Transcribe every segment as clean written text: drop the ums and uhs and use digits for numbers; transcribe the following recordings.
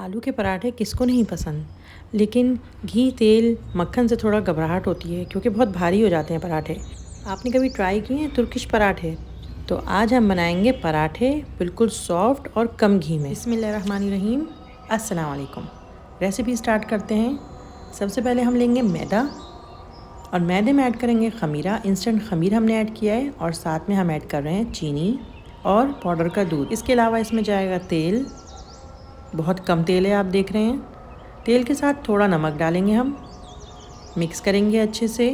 आलू के पराठे किसको नहीं पसंद, लेकिन घी तेल मक्खन से थोड़ा घबराहट होती है क्योंकि बहुत भारी हो जाते हैं पराठे। आपने कभी ट्राई किए हैं तुर्किश पराठे? तो आज हम बनाएंगे पराठे बिल्कुल सॉफ्ट और कम घी में। बिस्मिल्लाहिर्रहमानिर्रहीम। अस्सलाम वालेकुम। रेसिपी स्टार्ट करते हैं। सबसे पहले हम लेंगे मैदा और मैदे में ऐड करेंगे खमीरा। इंस्टेंट खमीर हमने ऐड किया है और साथ में हम ऐड कर रहे हैं चीनी और पाउडर का दूध। इसके अलावा इसमें जाएगा तेल, बहुत कम तेल है आप देख रहे हैं। तेल के साथ थोड़ा नमक डालेंगे हम, मिक्स करेंगे अच्छे से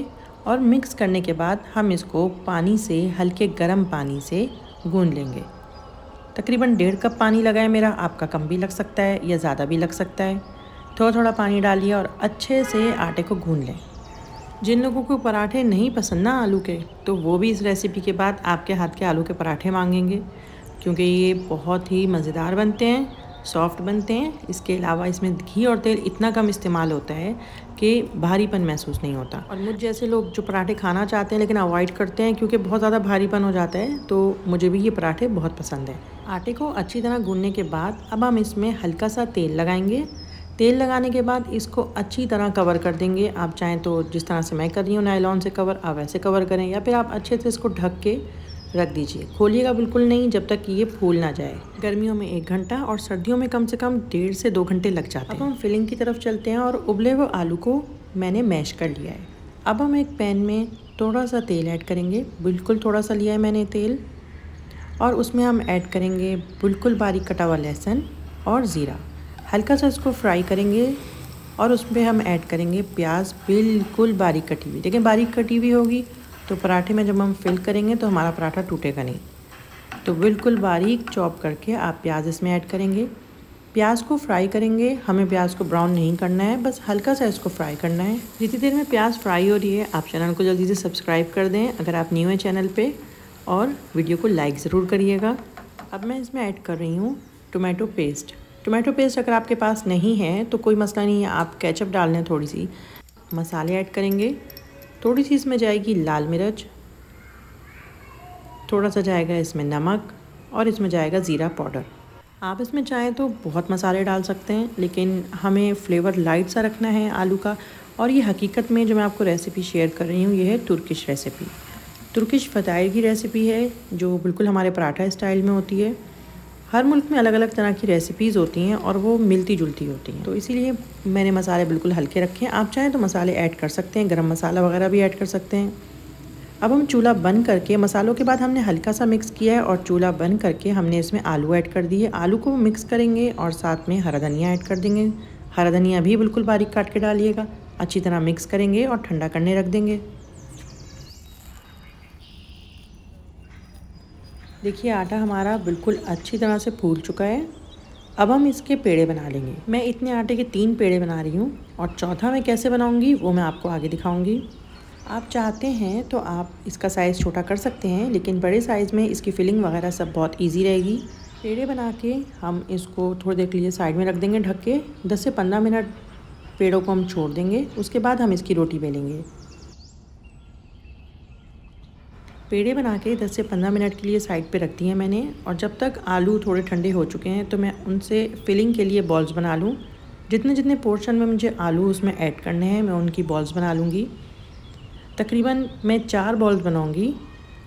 और मिक्स करने के बाद हम इसको पानी से, हल्के गर्म पानी से गूंद लेंगे। तकरीबन 1.5 कप पानी लगा है मेरा, आपका कम भी लग सकता है या ज़्यादा भी लग सकता है। थोड़ा थोड़ा पानी डालिए और अच्छे से आटे को गूंद लें। जिन लोगों को पराठे नहीं पसंद ना आलू के, तो वो भी इस रेसिपी के बाद आपके हाथ के आलू के पराठे मांगेंगे, क्योंकि ये बहुत ही मज़ेदार बनते हैं, सॉफ्ट बनते हैं। इसके अलावा इसमें घी और तेल इतना कम इस्तेमाल होता है कि भारीपन महसूस नहीं होता। और मुझ जैसे लोग जो पराठे खाना चाहते हैं लेकिन अवॉइड करते हैं क्योंकि बहुत ज़्यादा भारीपन हो जाता है, तो मुझे भी ये पराठे बहुत पसंद है। आटे को अच्छी तरह गूंदने के बाद अब हम इसमें हल्का सा तेल लगाएंगे। तेल लगाने के बाद इसको अच्छी तरह कवर कर देंगे। आप चाहें तो जिस तरह से मैं कर रही हूँ नायलॉन से कवर, आप वैसे कवर करें, या फिर आप अच्छे से इसको ढक के रख दीजिए। खोलिएगा बिल्कुल नहीं जब तक कि ये फूल ना जाए। गर्मियों में 1 घंटा और सर्दियों में कम से कम 1.5 से 2 घंटे लग जाते हैं। अब हम फिलिंग की तरफ चलते हैं और उबले हुए आलू को मैंने मैश कर लिया है। अब हम एक पैन में थोड़ा सा तेल ऐड करेंगे, बिल्कुल थोड़ा सा लिया है मैंने तेल, और उसमें हम ऐड करेंगे बिल्कुल बारीक कटा हुआ लहसुन और ज़ीरा। हल्का सा इसको फ्राई करेंगे और उसमें हम ऐड करेंगे प्याज, बिल्कुल बारीक कटी हुई। लेकिन बारीक कटी हुई होगी तो पराठे में जब हम फिल करेंगे तो हमारा पराठा टूटेगा नहीं। तो बिल्कुल बारीक चॉप करके आप प्याज इसमें ऐड करेंगे। प्याज को फ्राई करेंगे, हमें प्याज को ब्राउन नहीं करना है, बस हल्का सा इसको फ्राई करना है। जितनी देर में प्याज फ्राई हो रही है आप चैनल को जल्दी से सब्सक्राइब कर दें अगर आप न्यू हैं चैनल पे, और वीडियो को लाइक ज़रूर करिएगा। अब मैं इसमें ऐड कर रही हूँ टोमेटो पेस्ट। टोमेटो पेस्ट अगर आपके पास नहीं है तो कोई मसला नहीं है, आप केचप डाल लें थोड़ी सी। मसाले ऐड करेंगे, थोड़ी सी इसमें जाएगी लाल मिर्च, थोड़ा सा जाएगा इसमें नमक और इसमें जाएगा ज़ीरा पाउडर। आप इसमें चाहें तो बहुत मसाले डाल सकते हैं, लेकिन हमें फ्लेवर लाइट सा रखना है आलू का। और ये हकीकत में जो मैं आपको रेसिपी शेयर कर रही हूँ ये है तुर्किश रेसिपी, तुर्किश फताइर की रेसिपी है जो बिल्कुल हमारे पराठा स्टाइल में होती है। हर मुल्क में अलग अलग तरह की रेसिपीज़ होती हैं और वो मिलती जुलती होती हैं, तो इसीलिए मैंने मसाले बिल्कुल हल्के रखे हैं। आप चाहें तो मसाले ऐड कर सकते हैं, गरम मसाला वगैरह भी ऐड कर सकते हैं। अब हम चूल्हा बंद करके, मसालों के बाद हमने हल्का सा मिक्स किया है और चूल्हा बंद करके हमने इसमें आलू ऐड कर दिए। आलू को मिक्स करेंगे और साथ में हरा धनिया ऐड कर देंगे। हरा धनिया भी बिल्कुल बारीक काट के डालिएगा। अच्छी तरह मिक्स करेंगे और ठंडा करने रख देंगे। देखिए आटा हमारा बिल्कुल अच्छी तरह से फूल चुका है। अब हम इसके पेड़े बना लेंगे। मैं इतने आटे के 3 पेड़े बना रही हूँ और चौथा मैं कैसे बनाऊँगी वो मैं आपको आगे दिखाऊँगी। आप चाहते हैं तो आप इसका साइज़ छोटा कर सकते हैं, लेकिन बड़े साइज़ में इसकी फिलिंग वगैरह सब बहुत ईजी रहेगी। पेड़े बना के हम इसको थोड़ी देर के लिए साइड में रख देंगे ढक के। 10 से 15 मिनट पेड़ों को हम छोड़ देंगे, उसके बाद हम इसकी रोटी बेलेंगे। पेड़े बना के 10 से 15 मिनट के लिए साइड पे रख दिए हैं मैंने, और जब तक आलू थोड़े ठंडे हो चुके हैं तो मैं उनसे फिलिंग के लिए बॉल्स बना लूँ। जितने जितने पोर्शन में मुझे आलू उसमें ऐड करने हैं मैं उनकी बॉल्स बना लूँगी। तकरीबन मैं 4 बॉल्स बनाऊँगी,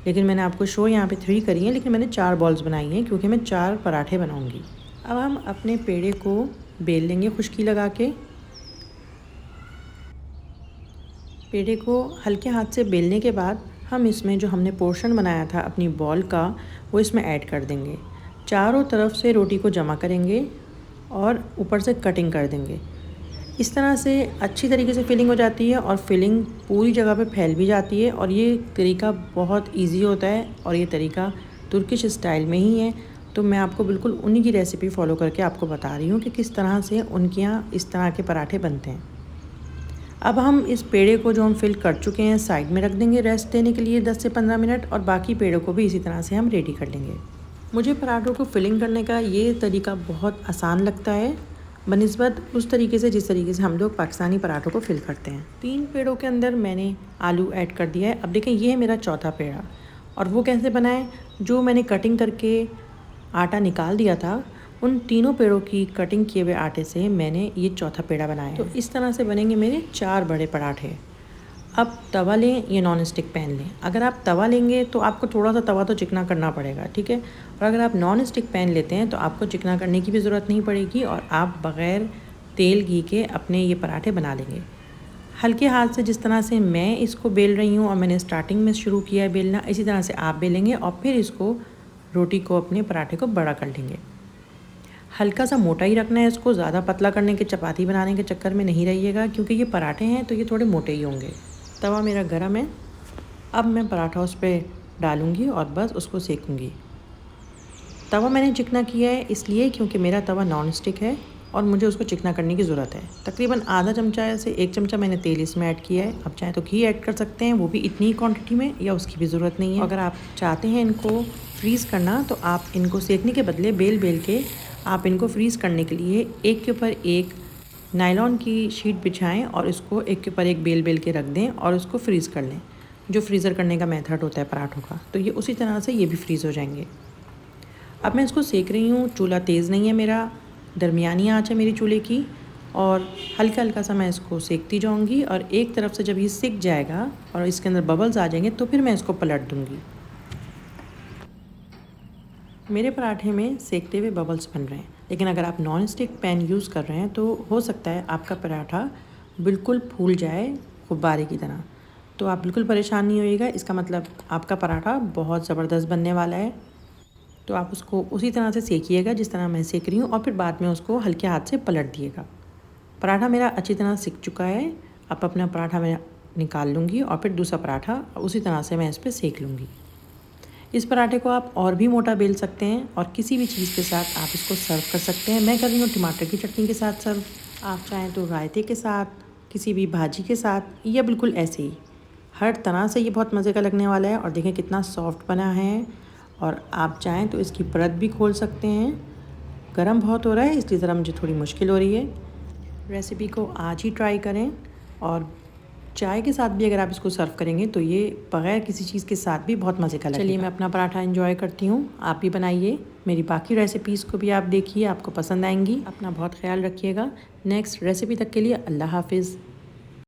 लेकिन मैंने आपको शो यहाँ पे 3 करी हैं, लेकिन मैंने 4 बॉल्स बनाई हैं क्योंकि मैं 4 पराठे बनाऊँगी। अब हम अपने पेड़े को बेल लेंगे खुश्की लगा के। पेड़े को हल्के हाथ से बेलने के बाद हम इसमें जो हमने पोर्शन बनाया था अपनी बॉल का वो इसमें ऐड कर देंगे। चारों तरफ से रोटी को जमा करेंगे और ऊपर से कटिंग कर देंगे। इस तरह से अच्छी तरीके से फिलिंग हो जाती है और फिलिंग पूरी जगह पे फैल भी जाती है। और ये तरीका बहुत इजी होता है और ये तरीका तुर्किश स्टाइल में ही है, तो मैं आपको बिल्कुल उन्हीं की रेसिपी फॉलो करके आपको बता रही हूँ कि किस तरह से उनके यहाँ इस तरह के पराठे बनते हैं। अब हम इस पेड़े को जो हम फिल कर चुके हैं साइड में रख देंगे रेस्ट देने के लिए 10 से 15 मिनट, और बाकी पेड़ों को भी इसी तरह से हम रेडी कर लेंगे। मुझे पराठों को फिलिंग करने का ये तरीका बहुत आसान लगता है बनिस्बत उस तरीके से जिस तरीके से हम लोग पाकिस्तानी पराठों को फिल करते हैं। 3 पेड़ों के अंदर मैंने आलू ऐड कर दिया है। अब देखें ये है मेरा चौथा पेड़ा, और वो कैसे बनाए, जो मैंने कटिंग करके आटा निकाल दिया था उन तीनों पेड़ों की कटिंग किए हुए आटे से मैंने ये चौथा पेड़ा बनाया है। तो इस तरह से बनेंगे मेरे 4 बड़े पराठे। अब तवा लें या नॉन स्टिक पैन लें। अगर आप तवा लेंगे तो आपको थोड़ा सा तवा तो चिकना करना पड़ेगा, ठीक है। और अगर आप नॉन स्टिक पैन लेते हैं तो आपको चिकना करने की भी ज़रूरत नहीं पड़ेगी और आप बग़ैर तेल घी के अपने ये पराठे बना लेंगे। हल्के हाथ से जिस तरह से मैं इसको बेल रही हूँ और मैंने स्टार्टिंग में शुरू किया है बेलना, इसी तरह से आप बेलेंगे और फिर इसको रोटी को अपने पराठे को बड़ा कर लेंगे। हल्का सा मोटा ही रखना है इसको, ज़्यादा पतला करने के चपाती बनाने के चक्कर में नहीं रहिएगा, क्योंकि ये पराठे हैं तो ये थोड़े मोटे ही होंगे। तवा मेरा गरम है, अब मैं पराठा उस पर डालूँगी और बस उसको सेकूँगी। तवा मैंने चिकना किया है इसलिए क्योंकि मेरा तवा नॉन स्टिक है और मुझे उसको चिकना करने की ज़रूरत है। तकरीबन आधा चमचा से 1 चमचा मैंने तेल इसमें ऐड किया है। आप चाहें तो घी ऐड कर सकते हैं, वो भी इतनी क्वांटिटी में, या उसकी भी ज़रूरत नहीं है। अगर आप चाहते हैं इनको फ्रीज़ करना तो आप इनको सेकने के बदले बेल बेल के आप इनको फ्रीज़ करने के लिए एक के ऊपर एक नायलॉन की शीट बिछाएं और इसको एक के ऊपर एक बेल बेल के रख दें और उसको फ्रीज़ कर लें, जो फ्रीज़र करने का मेथड होता है पराठों का। तो ये उसी तरह से ये भी फ्रीज़ हो जाएंगे। अब मैं इसको सेक रही हूँ। चूल्हा तेज़ नहीं है मेरा, दरमियानी आँच है मेरी चूल्हे की, और हल्का हल्का सा मैं इसको सेकती जाऊँगी और एक तरफ से जब ये सिक जाएगा और इसके अंदर बबल्स आ जाएंगे तो फिर मैं इसको पलट दूँगी। मेरे पराठे में सेकते हुए बबल्स बन रहे हैं, लेकिन अगर आप नॉन स्टिक पैन यूज़ कर रहे हैं तो हो सकता है आपका पराठा बिल्कुल फूल जाए गुब्बारे की तरह। तो आप बिल्कुल परेशान नहीं होइएगा, इसका मतलब आपका पराठा बहुत ज़बरदस्त बनने वाला है। तो आप उसको उसी तरह से सेकिएगा जिस तरह मैं सेक रही हूँ और फिर बाद में उसको हल्के हाथ से पलट दिएगा। पराठा मेरा अच्छी तरह सिक चुका है। अब अपना पराठा मैं निकाल लूँगी और फिर दूसरा पराठा उसी तरह से मैं इस पर सेक लूँगी। इस पराठे को आप और भी मोटा बेल सकते हैं और किसी भी चीज़ के साथ आप इसको सर्व कर सकते हैं। मैं कर रही हूँ टमाटर की चटनी के साथ सर्व। आप चाहें तो रायते के साथ, किसी भी भाजी के साथ, या बिल्कुल ऐसे ही। हर तरह से ये बहुत मज़े का लगने वाला है। और देखें कितना सॉफ्ट बना है। और आप चाहें तो इसकी परत भी खोल सकते हैं। गरम बहुत हो रहा है इसलिए ज़रा मुझे थोड़ी मुश्किल हो रही है। रेसिपी को आज ही ट्राई करें, और चाय के साथ भी अगर आप इसको सर्व करेंगे तो ये बग़ैर किसी चीज़ के साथ भी बहुत मज़े का लगेगा। चलिए मैं अपना पराठा एंजॉय करती हूँ, आप भी बनाइए। मेरी बाकी रेसिपीज़ को भी आप देखिए, आपको पसंद आएंगी। अपना बहुत ख्याल रखिएगा। नेक्स्ट रेसिपी तक के लिए अल्लाह हाफिज़।